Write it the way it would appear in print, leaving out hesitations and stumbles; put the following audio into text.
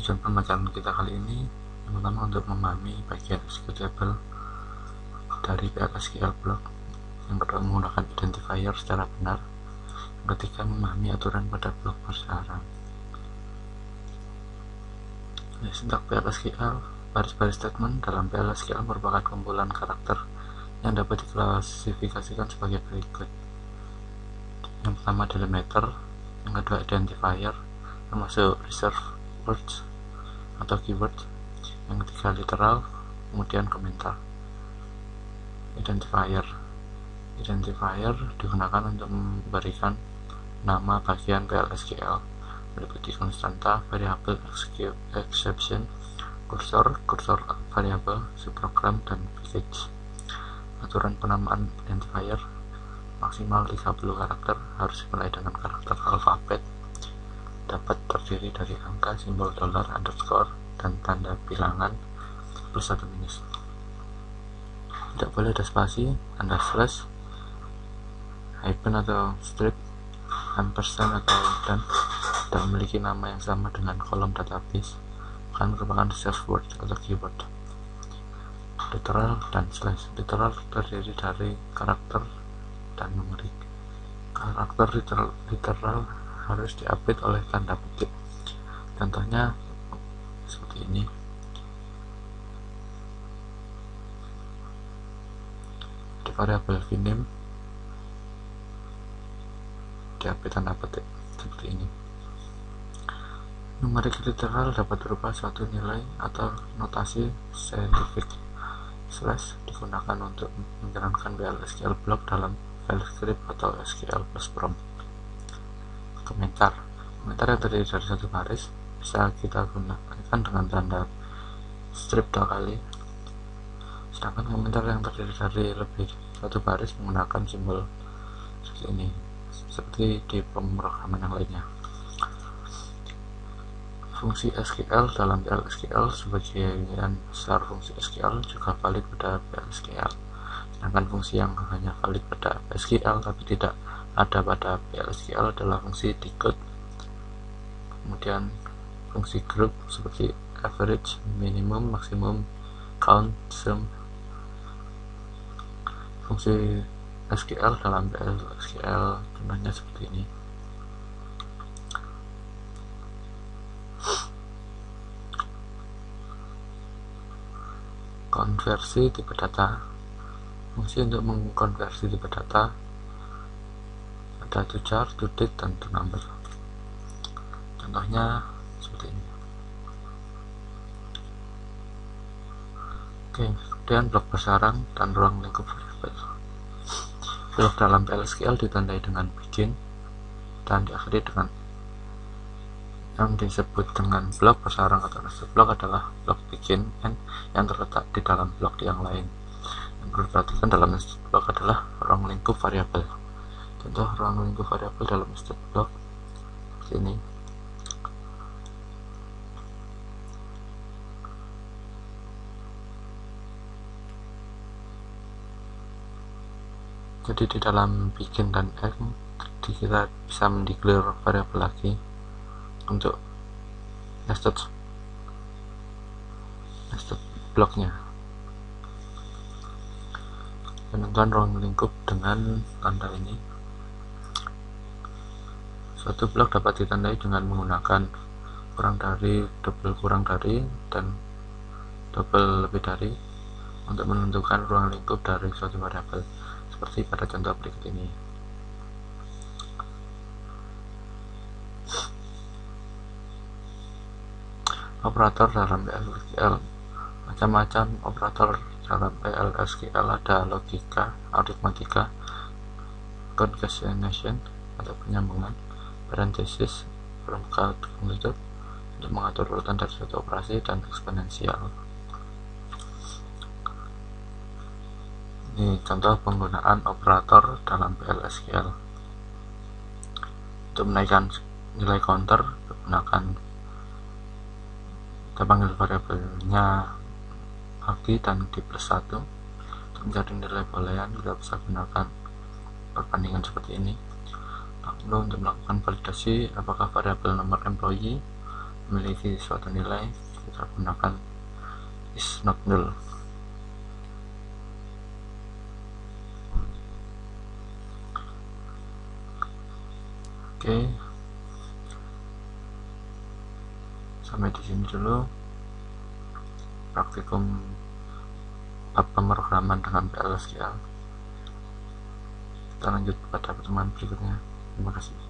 Tujuan pembacaan kita kali ini yang pertama untuk memahami bagian executable dari PLSQL block, yang kedua menggunakan identifier secara benar, yang ketiga memahami aturan pada blok bersyarat. Sintak PLSQL, baris-baris statement dalam PLSQL merupakan kumpulan karakter yang dapat diklasifikasikan sebagai berikut. Yang pertama delimiter, yang kedua identifier termasuk reserve words atau keyword, yang ketiga literal, kemudian komentar. Identifier digunakan untuk memberikan nama bagian PLSQL meliputi konstanta, variabel, exception, kursor variabel, subprogram, dan package. Aturan penamaan identifier maksimal 30 karakter, harus dimulai dengan karakter alfabet, dapat terdiri dari angka, simbol dolar, underscore, dan tanda bilangan plus atau minus. Tidak boleh ada spasi, tanda slash, hyphen atau strip, ampersand atau dan memiliki nama yang sama dengan kolom database, akan merupakan reserve word atau keyword. Literal dan slash. Literal terdiri dari karakter dan numerik. Karakter literal harus diupdate oleh tanda petik. Contohnya seperti ini. Di variabel vname diupdate tanda petik seperti ini. Numerik literal dapat berupa suatu nilai atau notasi saintifik. Slash digunakan untuk menjalankan PLSQL block dalam file script atau SQL plus prompt. Komentar yang terdiri dari satu baris bisa kita gunakan dengan tanda strip 2 kali, sedangkan komentar yang terdiri dari lebih satu baris menggunakan simbol seperti ini, seperti di pemrograman yang lainnya. Fungsi SQL dalam PLSQL, sebagian besar fungsi SQL juga valid pada PLSQL, sedangkan fungsi yang hanya valid pada SQL tapi tidak ada pada PLSQL adalah fungsi decode, kemudian fungsi group seperti average, minimum, maximum, count, sum. Fungsi SQL dalam PLSQL contohnya seperti ini. Konversi tipe data. Fungsi untuk mengkonversi tipe data ada to char, to date, dan to number. Contohnya seperti ini. Oke, kemudian blok bersarang dan ruang lingkup variabel. Blok dalam PLSQL ditandai dengan begin dan diakhiri dengan yang disebut dengan blok bersarang atau nested block adalah blok begin and yang terletak di dalam blok yang lain. Yang perlu diperhatikan dalam nested block adalah ruang lingkup variabel. Contoh ruang lingkup variabel dalam nested block seperti ini. Jadi di dalam begin dan end kita bisa mendeklar variabel lagi untuk nested blocknya. Penentuan ruang lingkup dengan tanda ini. Suatu blok dapat ditandai dengan menggunakan kurang dari, double kurang dari, dan double lebih dari untuk menentukan ruang lingkup dari suatu variabel, seperti pada contoh berikut ini. Operator dalam PLSQL. Macam-macam operator dalam PLSQL ada logika, aritmatika, concatenation atau penyambungan, parenthesis, permukaan tutup untuk mengatur urutan dari suatu operasi, dan eksponensial. Ini contoh penggunaan operator dalam PLSQL. Untuk menaikkan nilai counter menggunakan kita panggil variabelnya lagi dan di plus 1. Untuk mencari nilai boolean kita bisa gunakan perbandingan seperti ini. Lalu untuk melakukan validasi apakah variabel nomor employee memiliki suatu nilai, kita gunakan is not null. Oke, sampai di sini dulu praktikum pemrograman dengan PL SQL. Kita lanjut pada pertemuan berikutnya. Terima kasih.